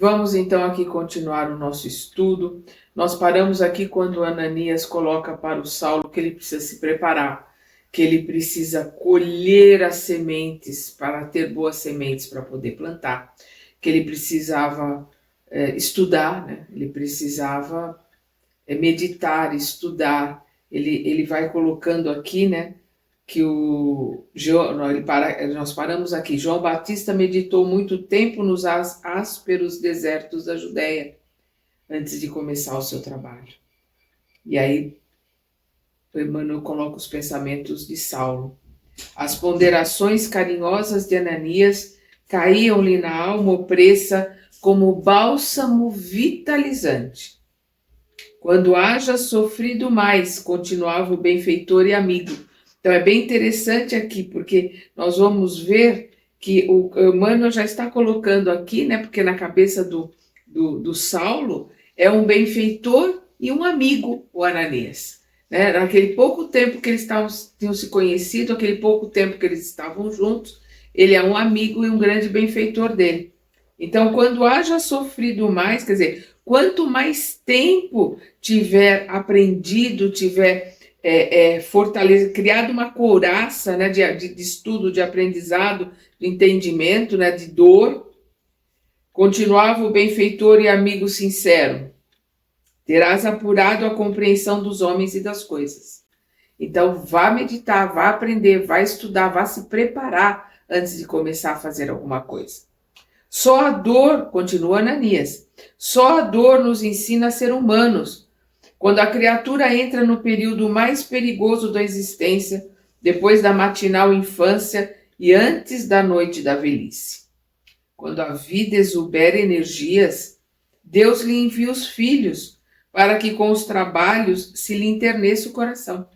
Vamos então aqui continuar o nosso estudo. Nós paramos aqui quando Ananias coloca para o Saulo que ele precisa se preparar, que ele precisa colher as sementes para ter boas sementes para poder plantar, que ele precisava estudar, né? Ele precisava meditar, estudar. Ele vai colocando aqui, né? Que nós paramos aqui. João Batista meditou muito tempo nos ásperos desertos da Judéia antes de começar o seu trabalho. E aí o Emmanuel coloca os pensamentos de Saulo. As ponderações carinhosas de Ananias caíam-lhe na alma opressa como bálsamo vitalizante. Quando haja sofrido mais, continuava o benfeitor e amigo. Então é bem interessante aqui, porque nós vamos ver que o Emmanuel já está colocando aqui, né? Porque na cabeça do Saulo é um benfeitor e um amigo, o Ananias. Né? Naquele pouco tempo que eles tinham se conhecido, aquele pouco tempo que eles estavam juntos, ele é um amigo e um grande benfeitor dele. Então, quando haja sofrido mais, quer dizer, quanto mais tempo tiver aprendido, tiver fortalecido, criado uma couraça, né, de estudo, de aprendizado, de entendimento, né, de dor, continuava o benfeitor e amigo sincero. Terás apurado a compreensão dos homens e das coisas. Então, vá meditar, vá aprender, vá estudar, vá se preparar antes de começar a fazer alguma coisa. Só a dor, continua Ananias, só a dor nos ensina a ser humanos. Quando a criatura entra no período mais perigoso da existência, depois da matinal infância e antes da noite da velhice. Quando a vida exubera energias, Deus lhe envia os filhos, para que com os trabalhos se lhe enterneça o coração.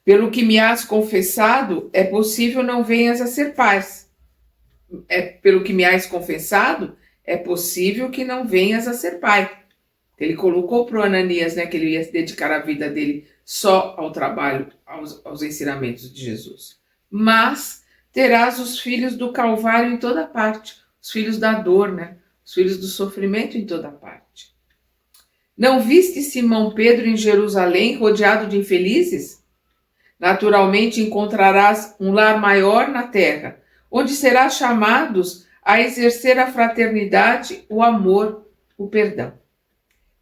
Pelo que me has confessado, é possível não venhas a ser paz. Pelo que me has confessado, é possível que não venhas a ser pai. Ele colocou para o Ananias, né, que ele ia dedicar a vida dele só ao trabalho, aos ensinamentos de Jesus. Mas terás os filhos do Calvário em toda parte, os filhos da dor, né, os filhos do sofrimento em toda parte. Não viste Simão Pedro em Jerusalém rodeado de infelizes? Naturalmente encontrarás um lar maior na terra, onde serás chamados a exercer a fraternidade, o amor, o perdão.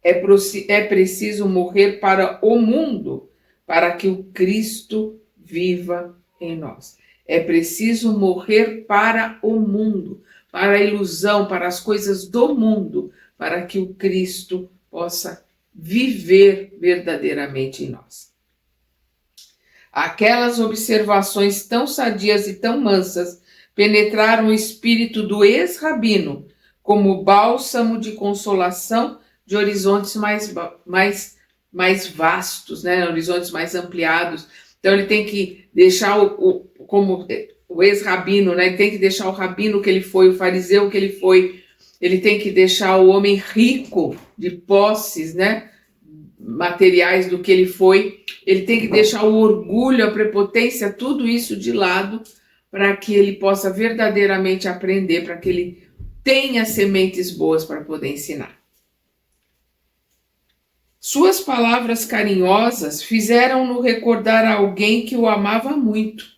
É preciso morrer para o mundo, para que o Cristo viva em nós. É preciso morrer para o mundo, para a ilusão, para as coisas do mundo, para que o Cristo possa viver verdadeiramente em nós. Aquelas observações tão sadias e tão mansas penetraram o espírito do ex-rabino como bálsamo de consolação de horizontes mais vastos, né? Horizontes mais ampliados. Então ele tem que deixar como o ex-rabino, né? Ele tem que deixar o rabino que ele foi, o fariseu que ele foi, ele tem que deixar o homem rico de posses, né, materiais do que ele foi, ele tem que deixar o orgulho, a prepotência, tudo isso de lado, para que ele possa verdadeiramente aprender, para que ele tenha sementes boas para poder ensinar. Suas palavras carinhosas fizeram-no recordar a alguém que o amava muito.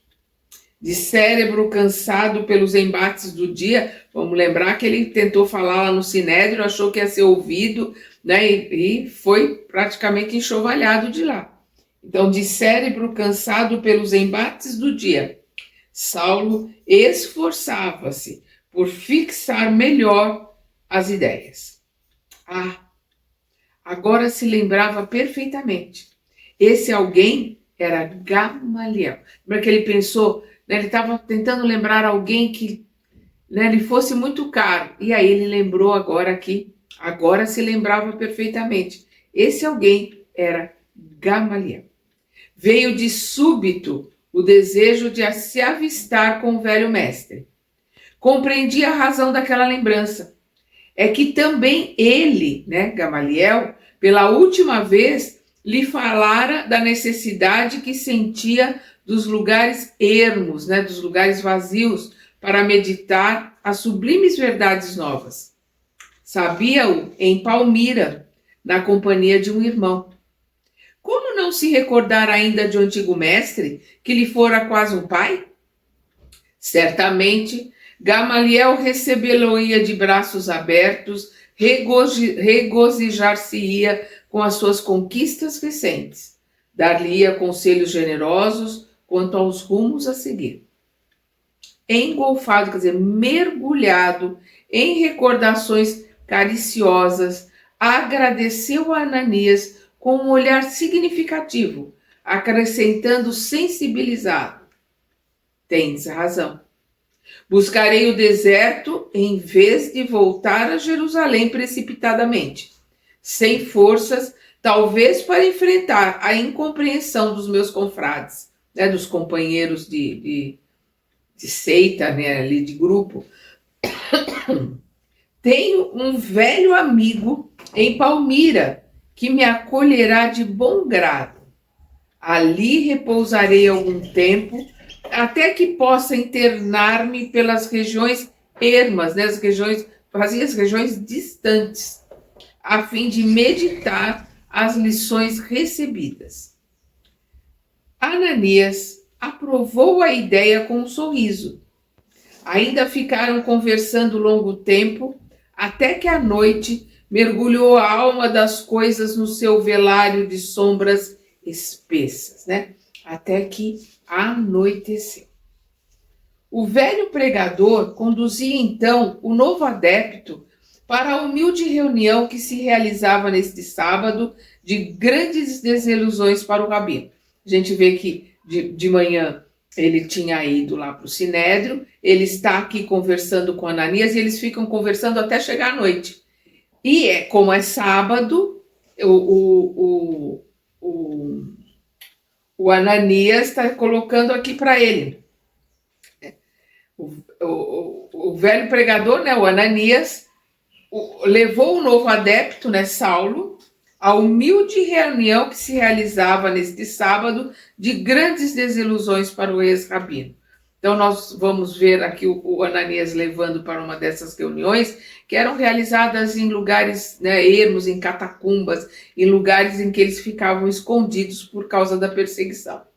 De cérebro cansado pelos embates do dia, vamos lembrar que ele tentou falar lá no Sinédrio, achou que ia ser ouvido, né, e foi praticamente enxovalhado de lá. Então, de cérebro cansado pelos embates do dia, Saulo esforçava-se por fixar melhor as ideias. Agora se lembrava perfeitamente. Esse alguém era Gamaliel. Lembra que ele pensou, né, ele estava tentando lembrar alguém que, né, lhe fosse muito caro. E aí ele lembrou agora se lembrava perfeitamente. Esse alguém era Gamaliel. Veio de súbito o desejo de se avistar com o velho mestre. Compreendi a razão daquela lembrança. É que também ele, né, Gamaliel, pela última vez, lhe falara da necessidade que sentia dos lugares ermos, né, dos lugares vazios, para meditar as sublimes verdades novas. Sabia-o em Palmira, na companhia de um irmão. Como não se recordar ainda de um antigo mestre, que lhe fora quase um pai? Certamente, Gamaliel recebê-lo-ia de braços abertos, regozijar-se-ia com as suas conquistas recentes, dar-lhe-ia conselhos generosos quanto aos rumos a seguir. Engolfado, quer dizer, mergulhado em recordações cariciosas, agradeceu a Ananias com um olhar significativo, acrescentando sensibilizado: tens razão. Buscarei o deserto em vez de voltar a Jerusalém precipitadamente, sem forças, talvez para enfrentar a incompreensão dos meus confrades, né, dos companheiros de seita, né, ali de grupo. Tenho um velho amigo em Palmira que me acolherá de bom grado. Ali repousarei algum tempo, até que possa internar-me pelas regiões ermas, né, as regiões distantes, a fim de meditar as lições recebidas. Ananias aprovou a ideia com um sorriso. Ainda ficaram conversando longo tempo, até que à noite mergulhou a alma das coisas no seu velário de sombras espessas, né? Até que anoiteceu. O velho pregador conduzia então o novo adepto para a humilde reunião que se realizava neste sábado de grandes desilusões para o rabino. A gente vê que de manhã ele tinha ido lá para o Sinédrio, ele está aqui conversando com Ananias e eles ficam conversando até chegar à noite. E como é sábado, o Ananias está colocando aqui para ele. O velho pregador, né, o Ananias, levou o novo adepto, né, Saulo, à humilde reunião que se realizava neste sábado de grandes desilusões para o ex-rabino. Então nós vamos ver aqui o Ananias levando para uma dessas reuniões que eram realizadas em lugares, né, ermos, em catacumbas, em lugares em que eles ficavam escondidos por causa da perseguição.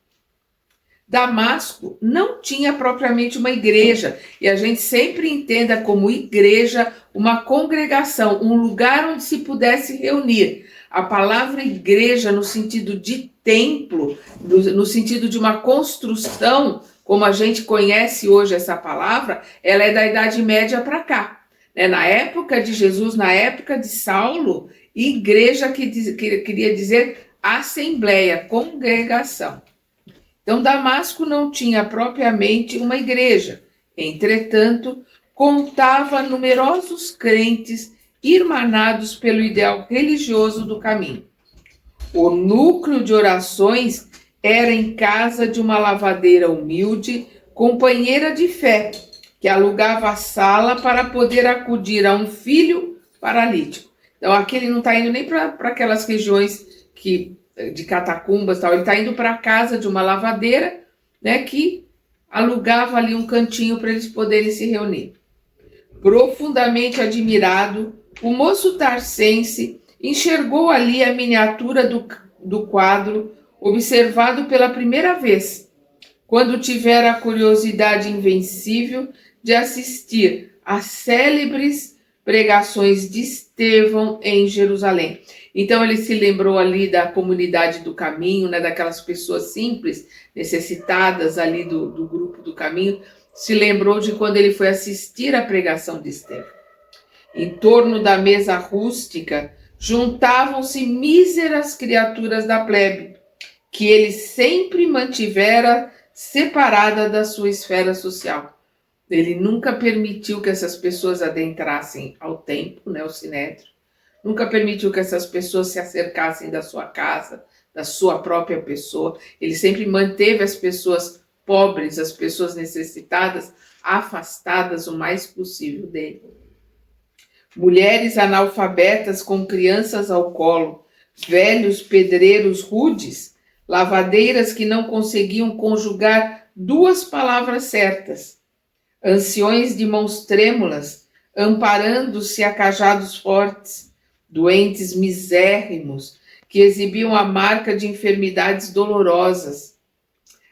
Damasco não tinha propriamente uma igreja, e a gente sempre entenda como igreja uma congregação, um lugar onde se pudesse reunir. A palavra igreja no sentido de templo, no sentido de uma construção, como a gente conhece hoje essa palavra, ela é da Idade Média para cá. Na época de Jesus, na época de Saulo, igreja queria dizer assembleia, congregação. Então, Damasco não tinha propriamente uma igreja. Entretanto, contava numerosos crentes irmanados pelo ideal religioso do caminho. O núcleo de orações era em casa de uma lavadeira humilde, companheira de fé, que alugava a sala para poder acudir a um filho paralítico. Então, aqui ele não está indo nem para aquelas regiões de catacumbas, tal. Ele está indo para a casa de uma lavadeira, né, que alugava ali um cantinho para eles poderem se reunir. Profundamente admirado, o moço tarcense enxergou ali a miniatura do quadro, observado pela primeira vez, quando tivera a curiosidade invencível de assistir às célebres pregações de Estevão em Jerusalém. Então ele se lembrou ali da comunidade do caminho, né, daquelas pessoas simples, necessitadas ali do grupo do caminho, se lembrou de quando ele foi assistir à pregação de Estevão. Em torno da mesa rústica juntavam-se míseras criaturas da plebe, que ele sempre mantivera separada da sua esfera social. Ele nunca permitiu que essas pessoas adentrassem ao templo, né, ao Sinédrio. Nunca permitiu que essas pessoas se acercassem da sua casa, da sua própria pessoa. Ele sempre manteve as pessoas pobres, as pessoas necessitadas, afastadas o mais possível dele. Mulheres analfabetas com crianças ao colo, velhos pedreiros rudes, lavadeiras que não conseguiam conjugar duas palavras certas, anciões de mãos trêmulas, amparando-se a cajados fortes, doentes misérrimos, que exibiam a marca de enfermidades dolorosas.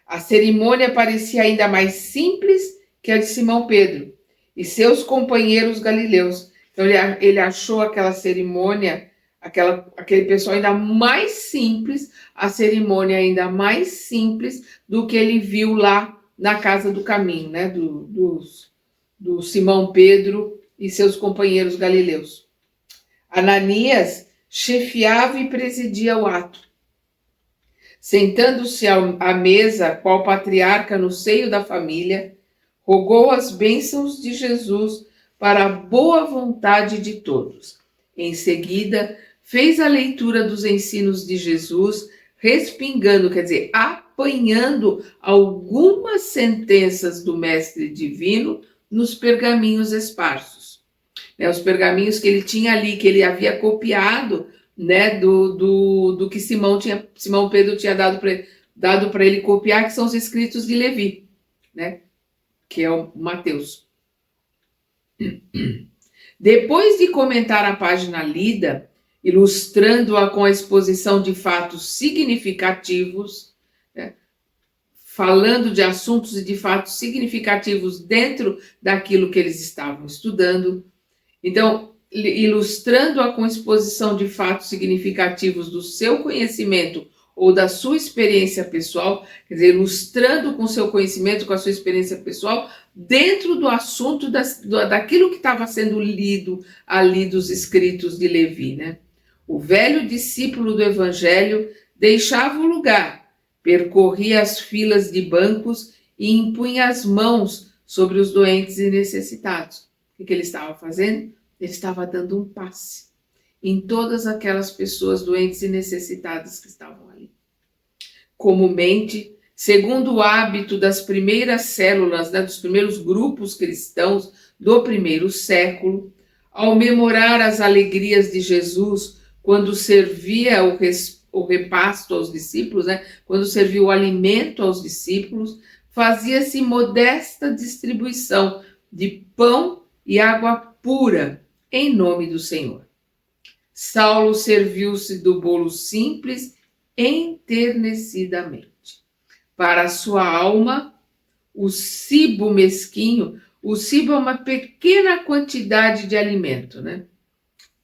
A cerimônia parecia ainda mais simples que a de Simão Pedro e seus companheiros galileus. Então ele achou aquela cerimônia, aquele pessoal ainda mais simples, a cerimônia ainda mais simples do que ele viu lá na casa do caminho, né? Do Simão Pedro e seus companheiros galileus. Ananias chefiava e presidia o ato. Sentando-se à mesa, qual patriarca no seio da família, rogou as bênçãos de Jesus para a boa vontade de todos. Em seguida, fez a leitura dos ensinos de Jesus, respingando, quer dizer, apanhando algumas sentenças do Mestre Divino nos pergaminhos esparsos. Os pergaminhos que ele tinha ali, que ele havia copiado, né, do que Simão Pedro tinha dado para ele copiar, que são os escritos de Levi, né, que é o Mateus. Depois de comentar a página lida, ilustrando-a com a exposição de fatos significativos, né, falando de assuntos e de fatos significativos dentro daquilo que eles estavam estudando, então, ilustrando-a com exposição de fatos significativos do seu conhecimento ou da sua experiência pessoal, quer dizer, ilustrando com seu conhecimento, com a sua experiência pessoal, dentro do assunto daquilo que estava sendo lido ali dos escritos de Levi, né? O velho discípulo do Evangelho deixava o lugar, percorria as filas de bancos e impunha as mãos sobre os doentes e necessitados. O que ele estava fazendo? Ele estava dando um passe em todas aquelas pessoas doentes e necessitadas que estavam ali. Comumente, segundo o hábito das primeiras células, né, dos primeiros grupos cristãos do primeiro século, ao memorar as alegrias de Jesus quando servia o repasto aos discípulos, né, quando servia o alimento aos discípulos, fazia-se modesta distribuição de pão e água pura, em nome do Senhor. Saulo serviu-se do bolo simples enternecidamente. Para a sua alma, o cibo mesquinho, o cibo é uma pequena quantidade de alimento, né?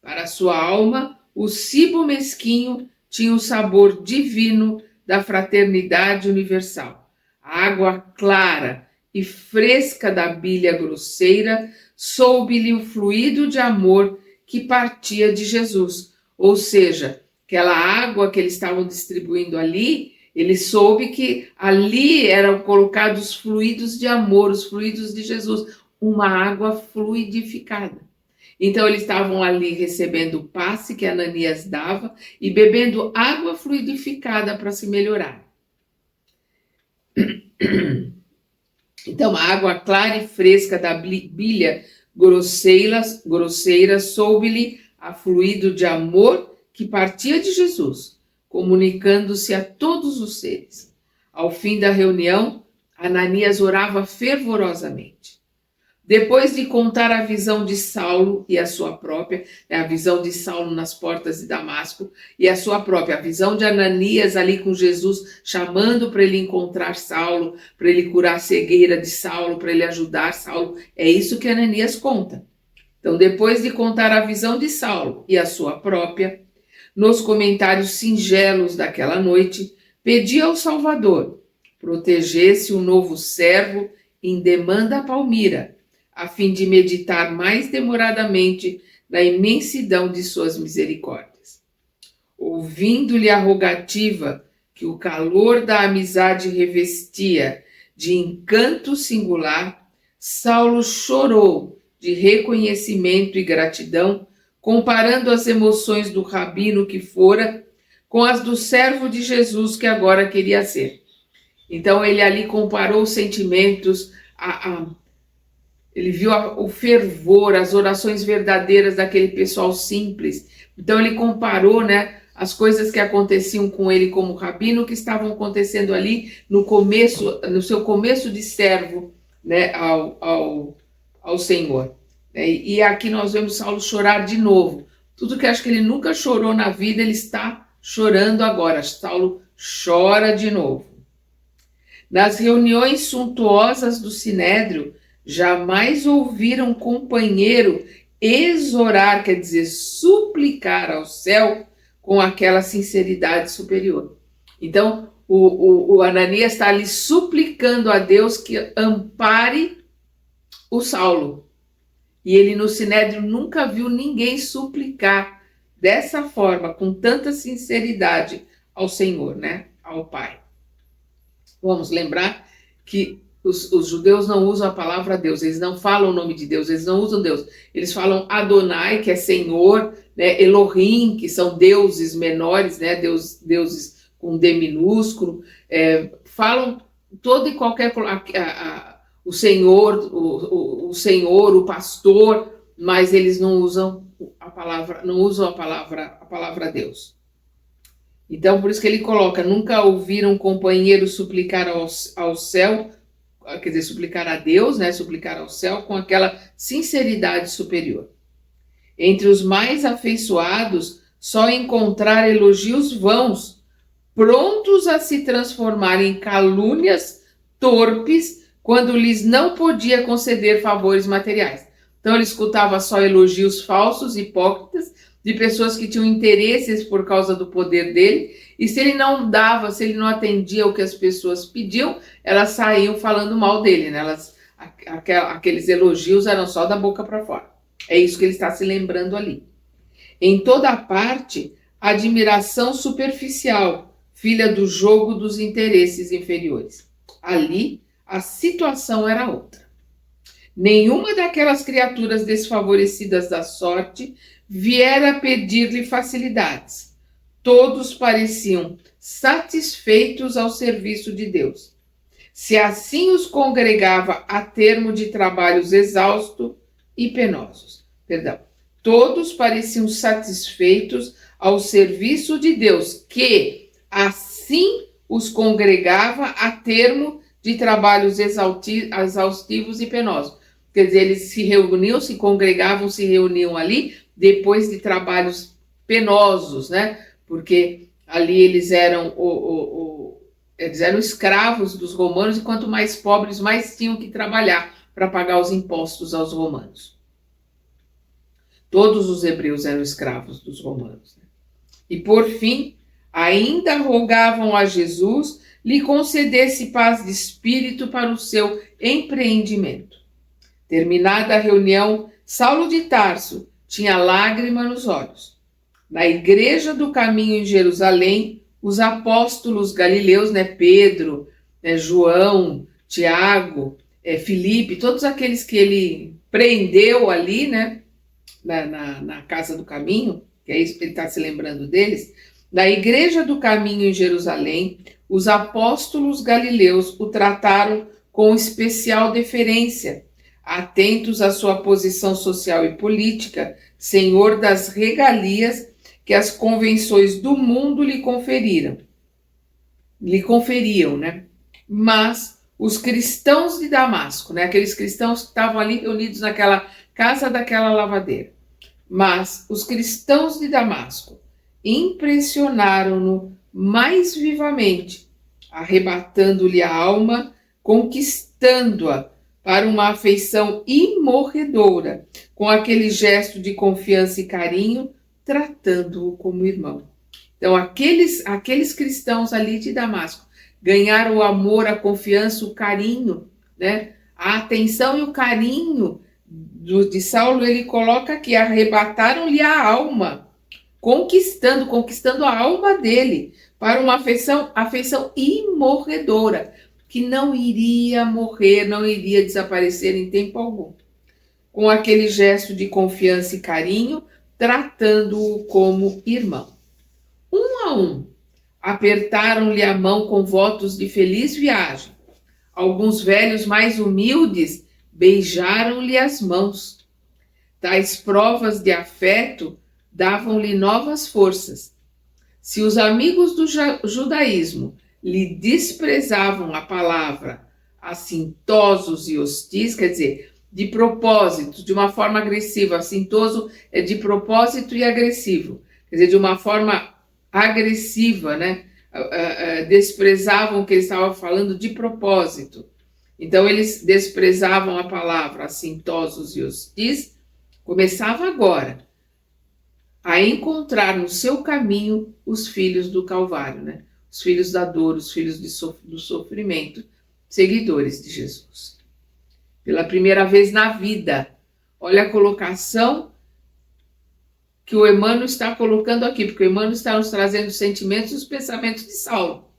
Para a sua alma, o cibo mesquinho tinha o sabor divino da fraternidade universal. A água clara e fresca da bilha grosseira soube-lhe o fluido de amor que partia de Jesus. Ou seja, aquela água que eles estavam distribuindo ali, ele soube que ali eram colocados fluidos de amor, os fluidos de Jesus, uma água fluidificada. Então eles estavam ali recebendo o passe que Ananias dava e bebendo água fluidificada para se melhorar. Então, a água clara e fresca da bilha grosseira soube-lhe a fluido de amor que partia de Jesus, comunicando-se a todos os seres. Ao fim da reunião, Ananias orava fervorosamente. Depois de contar a visão de Saulo e a sua própria, a visão de Saulo nas portas de Damasco e a sua própria, a visão de Ananias ali com Jesus, chamando para ele encontrar Saulo, para ele curar a cegueira de Saulo, para ele ajudar Saulo, é isso que Ananias conta. Então, depois de contar a visão de Saulo e a sua própria, nos comentários singelos daquela noite, pedia ao Salvador protegesse o novo servo em demanda Palmira, a fim de meditar mais demoradamente na imensidão de suas misericórdias. Ouvindo-lhe a rogativa que o calor da amizade revestia de encanto singular, Saulo chorou de reconhecimento e gratidão, comparando as emoções do rabino que fora com as do servo de Jesus que agora queria ser. Então ele ali comparou os sentimentos, ele viu o fervor, as orações verdadeiras daquele pessoal simples. Então ele comparou, né, as coisas que aconteciam com ele como rabino, que estavam acontecendo ali no seu começo de servo, né, ao Senhor. E aqui nós vemos Saulo chorar de novo. Tudo que acho que ele nunca chorou na vida, ele está chorando agora. Saulo chora de novo. Nas reuniões suntuosas do Sinédrio, jamais ouviram um companheiro exorar, quer dizer, suplicar ao céu com aquela sinceridade superior. Então, o Ananias está ali suplicando a Deus que ampare o Saulo. E ele no Sinédrio nunca viu ninguém suplicar dessa forma, com tanta sinceridade ao Senhor, né? Ao Pai. Vamos lembrar que os judeus não usam a palavra Deus, eles não falam o nome de Deus, eles não usam Deus. Eles falam Adonai, que é Senhor, né? Elohim, que são deuses menores, né? Deuses com D minúsculo. Falam todo e qualquer... o Senhor, o Senhor, o pastor, mas eles não usam a palavra Deus. Então, por isso que ele coloca, nunca ouviram um companheiro suplicar ao céu, quer dizer, suplicar a Deus, né, suplicar ao céu com aquela sinceridade superior. Entre os mais afeiçoados, só encontrar elogios vãos, prontos a se transformar em calúnias torpes, quando lhes não podia conceder favores materiais. Então ele escutava só elogios falsos, hipócritas, de pessoas que tinham interesses por causa do poder dele, e se ele não dava, se ele não atendia o que as pessoas pediam, elas saíam falando mal dele, né? Aqueles elogios eram só da boca para fora. É isso que ele está se lembrando ali. Em toda parte, admiração superficial, filha do jogo dos interesses inferiores. Ali, a situação era outra. Nenhuma daquelas criaturas desfavorecidas da sorte viera pedir-lhe facilidades. Todos pareciam satisfeitos ao serviço de Deus. Se assim os congregava a termo de trabalhos exaustos e penosos. Todos pareciam satisfeitos ao serviço de Deus, que assim os congregava a termo de trabalhos exaustivos e penosos. Quer dizer, eles se reuniam, se congregavam, se reuniam ali depois de trabalhos penosos, né? Porque ali eles eram escravos dos romanos, e quanto mais pobres, mais tinham que trabalhar para pagar os impostos aos romanos. Todos os hebreus eram escravos dos romanos, né? E por fim, ainda rogavam a Jesus lhe concedesse paz de espírito para o seu empreendimento. Terminada a reunião, Saulo de Tarso tinha lágrima nos olhos. Na igreja do caminho em Jerusalém, os apóstolos galileus, né, Pedro, João, Tiago, Filipe, todos aqueles que ele prendeu ali, né, na casa do caminho, que é isso que ele está se lembrando deles, na igreja do caminho em Jerusalém, os apóstolos galileus o trataram com especial deferência, atentos à sua posição social e política, senhor das regalias que as convenções do mundo lhe conferiam, né? Mas os cristãos de Damasco, né? Aqueles cristãos que estavam ali reunidos naquela casa daquela lavadeira, mas os cristãos de Damasco impressionaram-no mais vivamente, arrebatando-lhe a alma, conquistando-a para uma afeição imorredora, com aquele gesto de confiança e carinho, tratando-o como irmão. Então, aqueles cristãos ali de Damasco ganharam o amor, a confiança, o carinho, né? A atenção e o carinho de Saulo. Ele coloca que arrebataram-lhe a alma, conquistando a alma dele para uma afeição imorredora, que não iria morrer, não iria desaparecer em tempo algum. Com aquele gesto de confiança e carinho, tratando-o como irmão. Um a um, apertaram-lhe a mão com votos de feliz viagem. Alguns velhos mais humildes beijaram-lhe as mãos. Tais provas de afeto davam-lhe novas forças. Se os amigos do judaísmo lhe desprezavam a palavra, assintosos e hostis, quer dizer, de propósito, de uma forma agressiva. Assintoso é de propósito e agressivo. Quer dizer, de uma forma agressiva, né? Desprezavam o que ele estava falando de propósito. Então, eles desprezavam a palavra, assintosos e hostis. Começava agora a encontrar no seu caminho os filhos do Calvário, né? Os filhos da dor, os filhos do sofrimento, seguidores de Jesus. Pela primeira vez na vida, olha a colocação que o Emmanuel está colocando aqui, porque o Emmanuel está nos trazendo os sentimentos e os pensamentos de Saulo.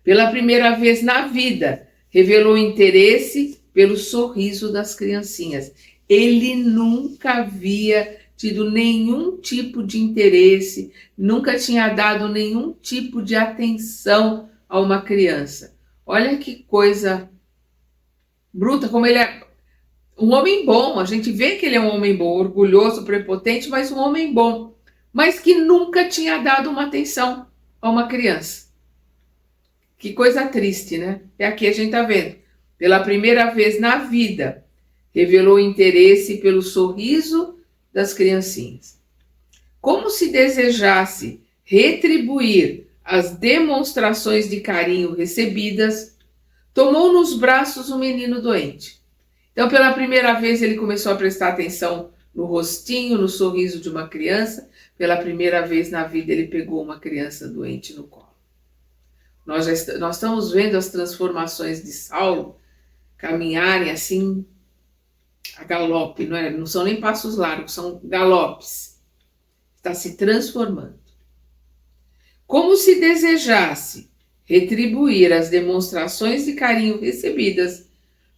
Pela primeira vez na vida, revelou interesse pelo sorriso das criancinhas. Ele nunca havia tido nenhum tipo de interesse, nunca tinha dado nenhum tipo de atenção a uma criança. Olha que coisa bruta, como ele é um homem bom. A gente vê que ele é um homem bom, orgulhoso, prepotente, mas um homem bom, mas que nunca tinha dado uma atenção a uma criança. Que coisa triste, né? É aqui a gente está vendo. Pela primeira vez na vida, revelou interesse pelo sorriso das criancinhas. Como se desejasse retribuir as demonstrações de carinho recebidas, tomou nos braços o menino doente. Então, pela primeira vez, ele começou a prestar atenção no rostinho, no sorriso de uma criança. Pela primeira vez na vida, ele pegou uma criança doente no colo. Nós estamos vendo as transformações de Saulo caminharem assim a galope, não são nem passos largos, são galopes. Está se transformando. Como se desejasse retribuir as demonstrações de carinho recebidas,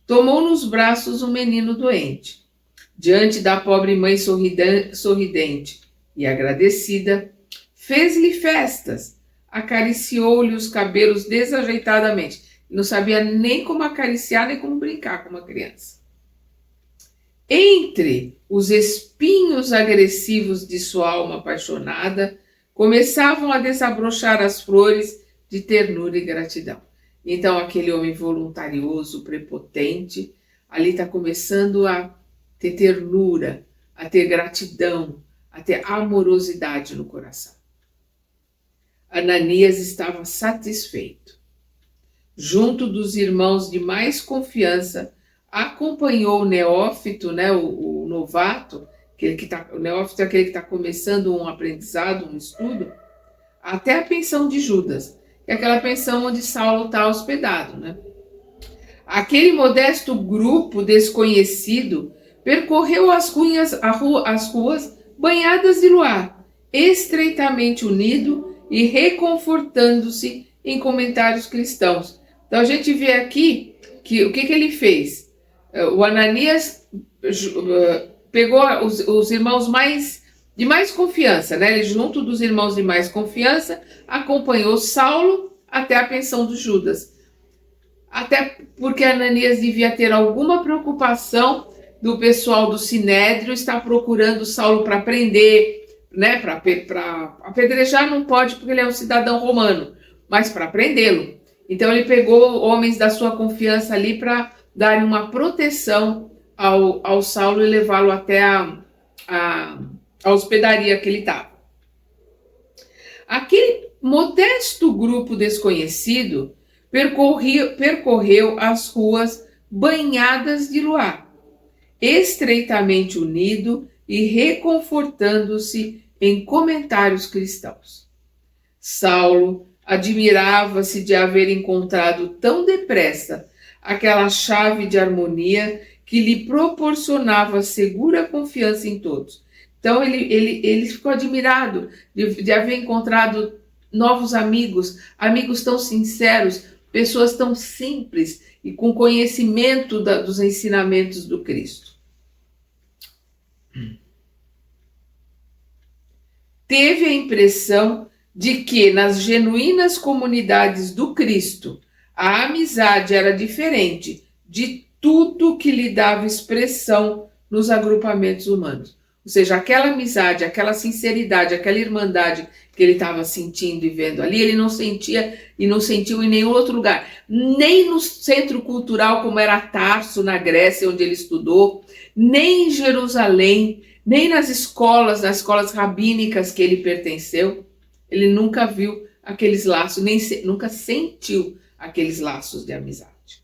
tomou nos braços o menino doente. Diante da pobre mãe sorridente e agradecida, fez-lhe festas, acariciou-lhe os cabelos desajeitadamente. Não sabia nem como acariciar, nem como brincar com uma criança. Entre os espinhos agressivos de sua alma apaixonada, começavam a desabrochar as flores de ternura e gratidão. Então, aquele homem voluntarioso, prepotente, ali está começando a ter ternura, a ter gratidão, a ter amorosidade no coração. Ananias estava satisfeito. Junto dos irmãos de mais confiança, acompanhou o neófito, né, o novato, o neófito é aquele que está começando um aprendizado, um estudo, até a pensão de Judas, que é aquela pensão onde Saulo está hospedado, né? Aquele modesto grupo desconhecido percorreu as ruas banhadas de luar, estreitamente unido e reconfortando-se em comentários cristãos. Então a gente vê aqui que o que ele fez? O Ananias pegou os irmãos de mais confiança, né? Ele, junto dos irmãos de mais confiança, acompanhou Saulo até a pensão de Judas. Até porque Ananias devia ter alguma preocupação do pessoal do Sinédrio estar procurando Saulo para prender, né? Para apedrejar não pode porque ele é um cidadão romano, mas para prendê-lo. Então ele pegou homens da sua confiança ali para dar uma proteção ao Saulo e levá-lo até a hospedaria que ele estava. Aquele modesto grupo desconhecido percorreu as ruas banhadas de luar, estreitamente unido e reconfortando-se em comentários cristãos. Saulo admirava-se de haver encontrado tão depressa aquela chave de harmonia que lhe proporcionava segura confiança em todos. Então ele ficou admirado de haver encontrado novos amigos, amigos tão sinceros, pessoas tão simples e com conhecimento dos ensinamentos do Cristo. Teve a impressão de que nas genuínas comunidades do Cristo a amizade era diferente de tudo que lhe dava expressão nos agrupamentos humanos. Ou seja, aquela amizade, aquela sinceridade, aquela irmandade que ele estava sentindo e vendo ali, ele não sentia e não sentiu em nenhum outro lugar. Nem no centro cultural, como era Tarso, na Grécia, onde ele estudou, nem em Jerusalém, nem nas escolas rabínicas que ele pertenceu. Ele nunca viu aqueles laços, nunca sentiu aqueles laços de amizade.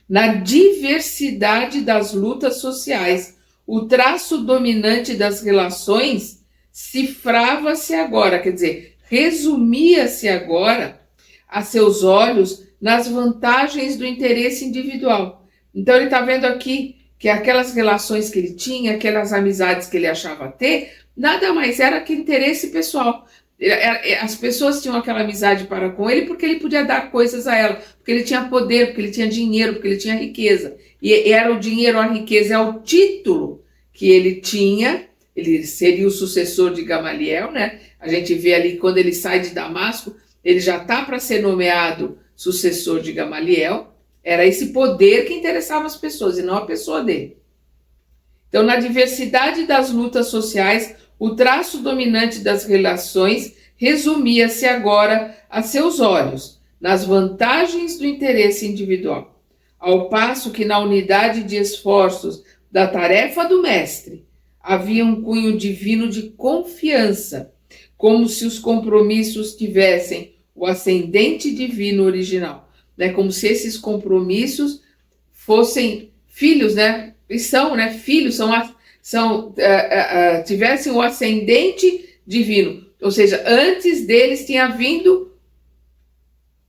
Na diversidade das lutas sociais, o traço dominante das relações cifrava-se agora, quer dizer, resumia-se agora a seus olhos nas vantagens do interesse individual. Então ele está vendo aqui que aquelas relações que ele tinha, aquelas amizades que ele achava ter, nada mais era que interesse pessoal. As pessoas tinham aquela amizade para com ele porque ele podia dar coisas a ela, porque ele tinha poder, porque ele tinha dinheiro, porque ele tinha riqueza. E era o dinheiro, a riqueza, é o título que ele tinha. Ele seria o sucessor de Gamaliel, né? A gente vê ali quando ele sai de Damasco, ele já está para ser nomeado sucessor de Gamaliel. Era esse poder que interessava as pessoas e não a pessoa dele. Então, na diversidade das lutas sociais, o traço dominante das relações resumia-se agora a seus olhos nas vantagens do interesse individual, ao passo que na unidade de esforços da tarefa do mestre havia um cunho divino de confiança, como se os compromissos tivessem o ascendente divino original, né? Como se esses compromissos fossem filhos, né? E são, né? Filhos, tivessem o ascendente divino, ou seja, antes deles tinha vindo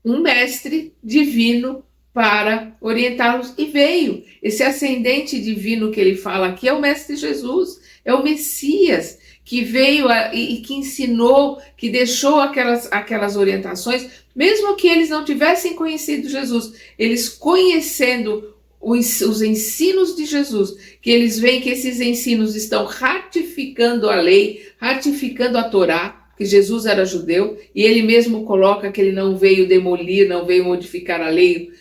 um mestre divino para orientá-los, e veio. Esse ascendente divino que ele fala aqui é o mestre Jesus, é o Messias, que veio e que ensinou, que deixou aquelas orientações, mesmo que eles não tivessem conhecido Jesus, eles conhecendo os ensinos de Jesus, que eles veem que esses ensinos estão ratificando a lei, ratificando a Torá, que Jesus era judeu, e ele mesmo coloca que ele não veio demolir, não veio modificar a lei,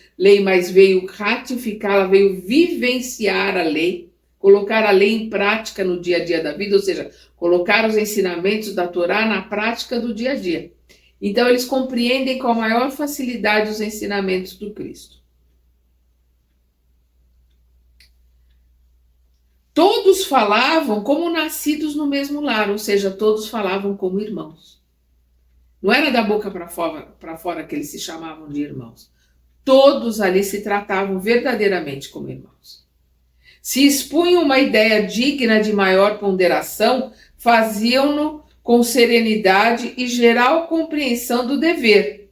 mas veio ratificá-la, veio vivenciar a lei, colocar a lei em prática no dia a dia da vida, ou seja, colocar os ensinamentos da Torá na prática do dia a dia. Então eles compreendem com a maior facilidade os ensinamentos do Cristo. Todos falavam como nascidos no mesmo lar, ou seja, todos falavam como irmãos. Não era da boca para fora que eles se chamavam de irmãos. Todos ali se tratavam verdadeiramente como irmãos. Se expunham uma ideia digna de maior ponderação, faziam-no com serenidade e geral compreensão do dever.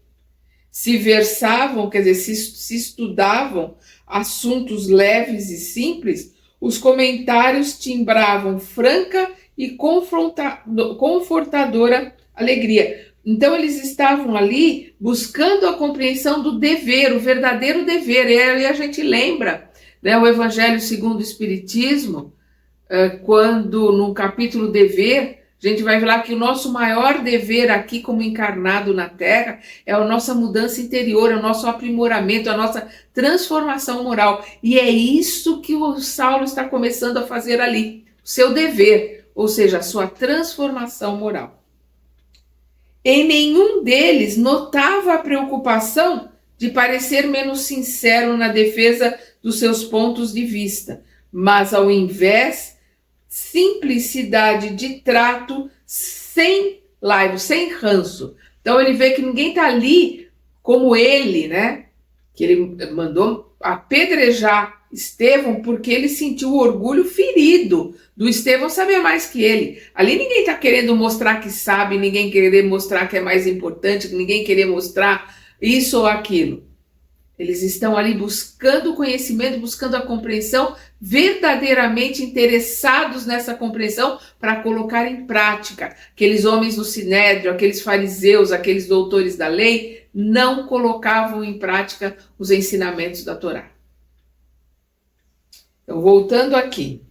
Se versavam, quer dizer, se estudavam assuntos leves e simples, os comentários timbravam franca e confortadora alegria. Então eles estavam ali buscando a compreensão do dever, o verdadeiro dever. E aí a gente lembra, né, o Evangelho segundo o Espiritismo, quando no capítulo dever, a gente vai ver lá que o nosso maior dever aqui como encarnado na Terra é a nossa mudança interior, é o nosso aprimoramento, a nossa transformação moral. E é isso que o Saulo está começando a fazer ali, o seu dever, ou seja, a sua transformação moral. Em nenhum deles notava a preocupação de parecer menos sincero na defesa dos seus pontos de vista, mas ao invés, simplicidade de trato sem laivo, sem ranço. Então ele vê que ninguém está ali como ele, né? Que ele mandou apedrejar Estevão porque ele sentiu o orgulho ferido do Estevão saber mais que ele. Ali ninguém está querendo mostrar que sabe, ninguém querer mostrar que é mais importante, ninguém querer mostrar isso ou aquilo. Eles estão ali buscando o conhecimento, buscando a compreensão, verdadeiramente interessados nessa compreensão para colocar em prática. Aqueles homens do Sinédrio, aqueles fariseus, aqueles doutores da lei, não colocavam em prática os ensinamentos da Torá. Então, voltando aqui.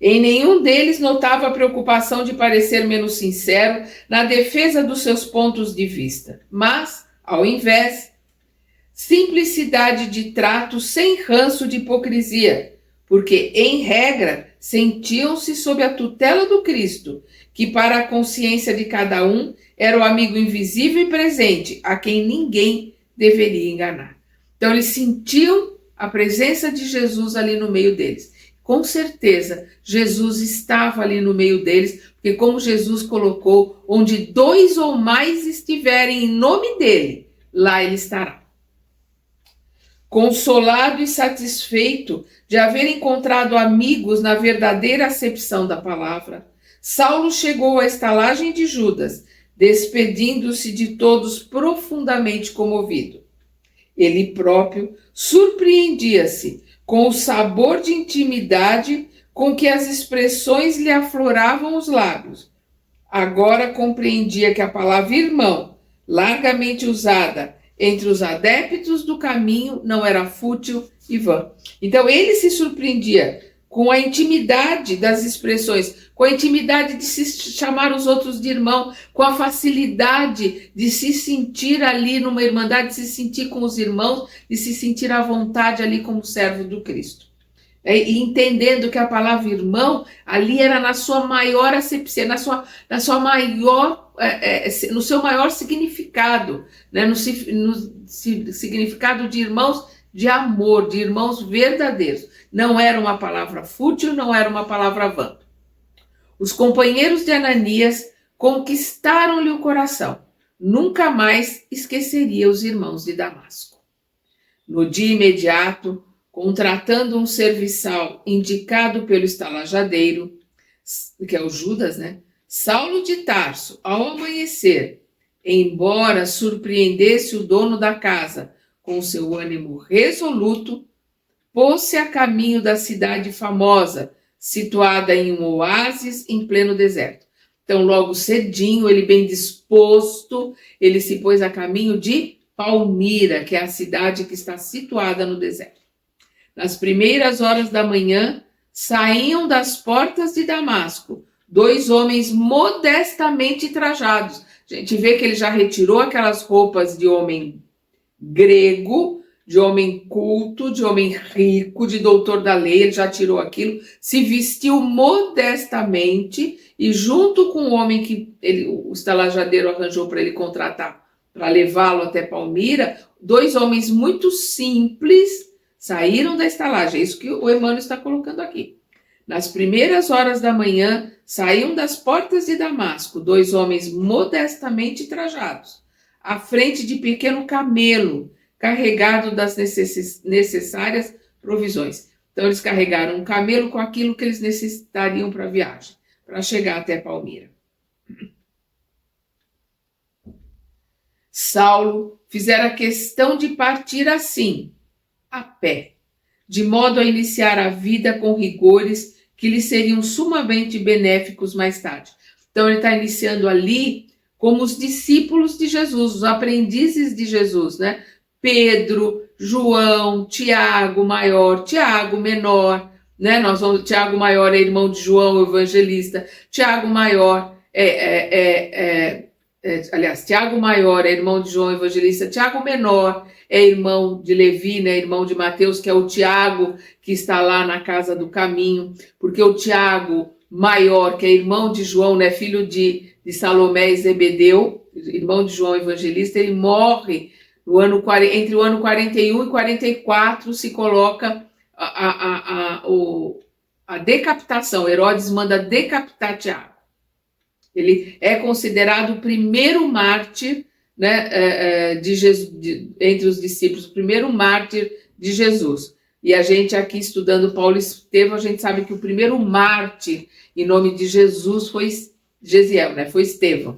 Em nenhum deles notava a preocupação de parecer menos sincero na defesa dos seus pontos de vista, mas, ao invés, simplicidade de trato sem ranço de hipocrisia, porque, em regra, sentiam-se sob a tutela do Cristo, que para a consciência de cada um era o amigo invisível e presente, a quem ninguém deveria enganar. Então eles sentiam a presença de Jesus ali no meio deles. Com certeza, Jesus estava ali no meio deles, porque como Jesus colocou, onde 2 ou mais estiverem em nome dele, lá ele estará. Consolado e satisfeito de haver encontrado amigos na verdadeira acepção da palavra, Saulo chegou à estalagem de Judas, despedindo-se de todos profundamente comovido. Ele próprio surpreendia-se com o sabor de intimidade com que as expressões lhe afloravam os lábios. Agora compreendia que a palavra irmão, largamente usada entre os adeptos do caminho, não era fútil e vã. Então ele se surpreendia com a intimidade das expressões, com a intimidade de se chamar os outros de irmão, com a facilidade de se sentir ali numa irmandade, de se sentir com os irmãos, de se sentir à vontade ali como servo do Cristo. E entendendo que a palavra irmão ali era na sua maior acepção, no seu maior significado, né? no significado de irmãos de amor, de irmãos verdadeiros. Não era uma palavra fútil, não era uma palavra vã. Os companheiros de Ananias conquistaram-lhe o coração. Nunca mais esqueceria os irmãos de Damasco. No dia imediato, contratando um serviçal indicado pelo estalajadeiro, que é o Judas, né? Saulo de Tarso, ao amanhecer, embora surpreendesse o dono da casa com seu ânimo resoluto, pôs-se a caminho da cidade famosa, situada em um oásis em pleno deserto. Então, logo cedinho, ele bem disposto, ele se pôs a caminho de Palmira, que é a cidade que está situada no deserto. Nas primeiras horas da manhã, saíam das portas de Damasco 2 homens modestamente trajados. A gente vê que ele já retirou aquelas roupas de homem grego, de homem culto, de homem rico, de doutor da lei, ele já tirou aquilo, se vestiu modestamente e junto com o homem que o estalajadeiro arranjou para ele contratar, para levá-lo até Palmira, 2 homens muito simples saíram da estalagem. É isso que o Emmanuel está colocando aqui. Nas primeiras horas da manhã, saíam das portas de Damasco 2 homens modestamente trajados, à frente de pequeno camelo, carregado das necessárias provisões. Então, eles carregaram um camelo com aquilo que eles necessitariam para a viagem, para chegar até Palmira. Saulo fizera questão de partir assim, a pé, de modo a iniciar a vida com rigores que lhe seriam sumamente benéficos mais tarde. Então, ele está iniciando ali como os discípulos de Jesus, os aprendizes de Jesus, né? Pedro, João, Tiago maior, Tiago menor, né? Tiago maior é irmão de João, o evangelista. Tiago maior aliás, Tiago maior é irmão de João, evangelista. Tiago menor é irmão de Levi, né? Irmão de Mateus, que é o Tiago que está lá na casa do caminho, porque o Tiago maior, que é irmão de João, né? Filho de Salomé e Zebedeu, irmão de João evangelista, ele morre entre o ano 41 e 44, se coloca a decapitação. Herodes manda decapitar Tiago. Ele é considerado o primeiro mártir, né, entre os discípulos, o primeiro mártir de Jesus. E a gente aqui estudando Paulo e Estevão, a gente sabe que o primeiro mártir em nome de Jesus foi Gesiel, né, foi Estevão.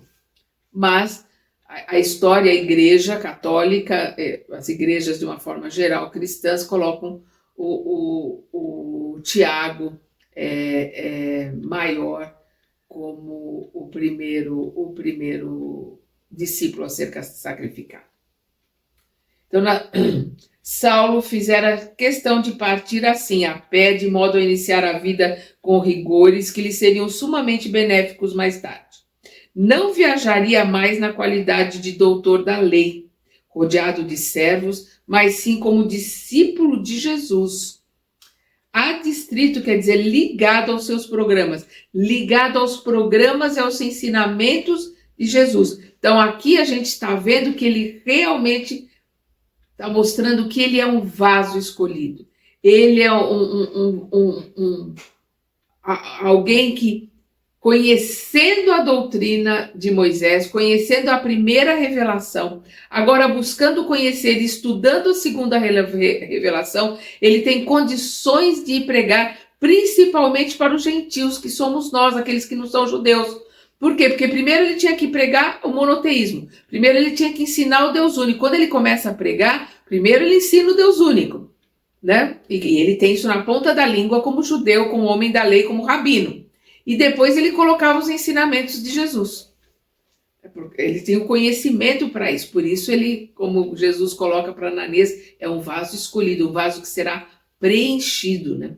Mas a história, a igreja católica, as igrejas de uma forma geral cristãs, colocam o Tiago maior como o primeiro discípulo a ser sacrificado. Então, Saulo fizera questão de partir assim, a pé, de modo a iniciar a vida com rigores que lhe seriam sumamente benéficos mais tarde. Não viajaria mais na qualidade de doutor da lei, rodeado de servos, mas sim como discípulo de Jesus. Adstrito quer dizer ligado aos seus programas, ligado aos programas e aos ensinamentos de Jesus. Então aqui a gente está vendo que ele realmente está mostrando que ele é um vaso escolhido. Ele é alguém que, conhecendo a doutrina de Moisés, conhecendo a primeira revelação, agora buscando conhecer, estudando a segunda revelação, ele tem condições de pregar, principalmente para os gentios, que somos nós, aqueles que não são judeus. Por quê? Porque primeiro ele tinha que pregar o monoteísmo, primeiro ele tinha que ensinar o Deus único. Quando ele começa a pregar, primeiro ele ensina o Deus único, né? E ele tem isso na ponta da língua como judeu, como homem da lei, como rabino. E depois ele colocava os ensinamentos de Jesus. Ele tem o conhecimento para isso. Por isso ele, como Jesus coloca para Ananias, é um vaso escolhido, um vaso que será preenchido, né?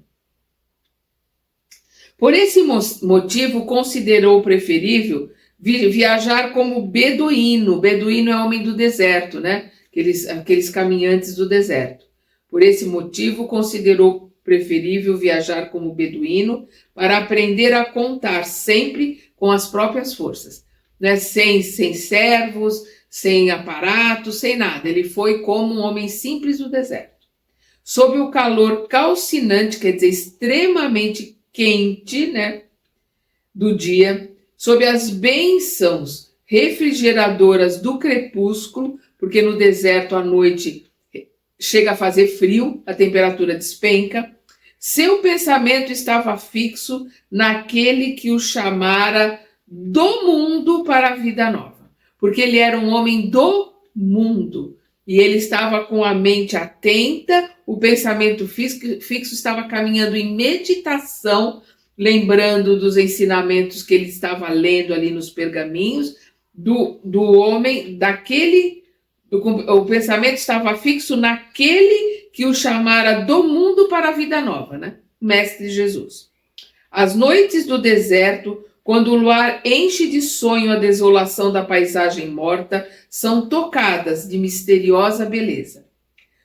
Por esse motivo, considerou preferível viajar como beduíno. Beduíno é homem do deserto, né? Aqueles caminhantes do deserto. Por esse motivo, considerou preferível viajar como beduíno para aprender a contar sempre com as próprias forças, né? Sem servos, sem aparatos, sem nada. Ele foi como um homem simples do deserto. Sob o calor calcinante, quer dizer, extremamente quente, né, do dia, sob as bênçãos refrigeradoras do crepúsculo, porque no deserto à noite chega a fazer frio, a temperatura despenca. Seu pensamento estava fixo naquele que o chamara do mundo para a vida nova, porque ele era um homem do mundo e ele estava com a mente atenta, o pensamento fixo estava caminhando em meditação, lembrando dos ensinamentos que ele estava lendo ali nos pergaminhos, do homem, o pensamento estava fixo naquele que o chamara do mundo para a vida nova, né? Mestre Jesus. As noites do deserto, quando o luar enche de sonho a desolação da paisagem morta, são tocadas de misteriosa beleza.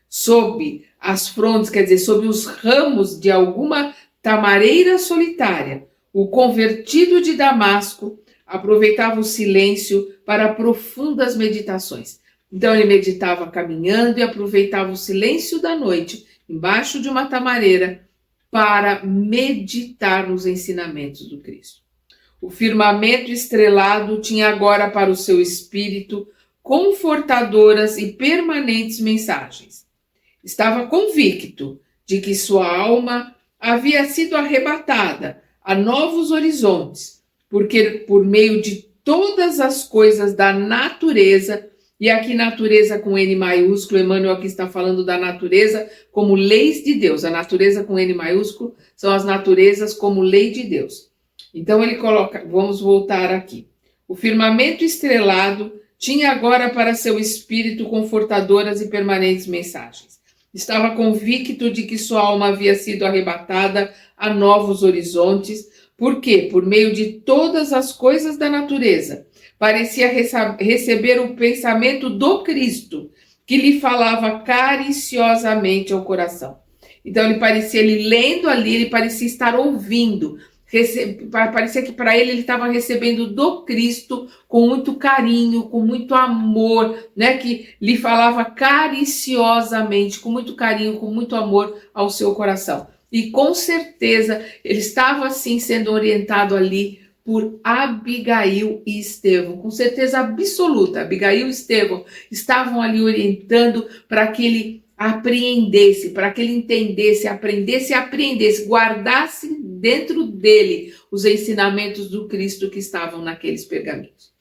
Sob as frondes, quer dizer, sob os ramos de alguma tamareira solitária, o convertido de Damasco aproveitava o silêncio para profundas meditações. Então ele meditava caminhando e aproveitava o silêncio da noite, embaixo de uma tamareira, para meditar nos ensinamentos do Cristo. O firmamento estrelado tinha agora para o seu espírito confortadoras e permanentes mensagens. Estava convicto de que sua alma havia sido arrebatada a novos horizontes, porque por meio de todas as coisas da natureza, e aqui natureza com N maiúsculo, Emmanuel aqui está falando da natureza como leis de Deus. A natureza com N maiúsculo são as naturezas como lei de Deus. Então ele coloca, vamos voltar aqui. O firmamento estrelado tinha agora para seu espírito confortadoras e permanentes mensagens. Estava convicto de que sua alma havia sido arrebatada a novos horizontes, porque, por meio de todas as coisas da natureza, parecia receber o pensamento do Cristo, que lhe falava cariciosamente ao coração. Então ele lendo ali, ele parecia estar ouvindo, parecia que para ele estava recebendo do Cristo com muito carinho, com muito amor, né? Que lhe falava cariciosamente, com muito carinho, com muito amor ao seu coração. E com certeza ele estava assim sendo orientado ali por Abigail e Estevão, com certeza absoluta. Abigail e Estevão estavam ali orientando para que ele apreendesse, para que ele entendesse, aprendesse e apreendesse, guardasse dentro dele os ensinamentos do Cristo que estavam naqueles pergaminhos.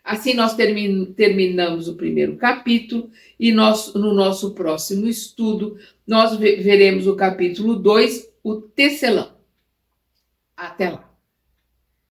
Assim nós terminamos o primeiro capítulo e no nosso próximo estudo nós veremos o capítulo 2, o tecelão. Até lá!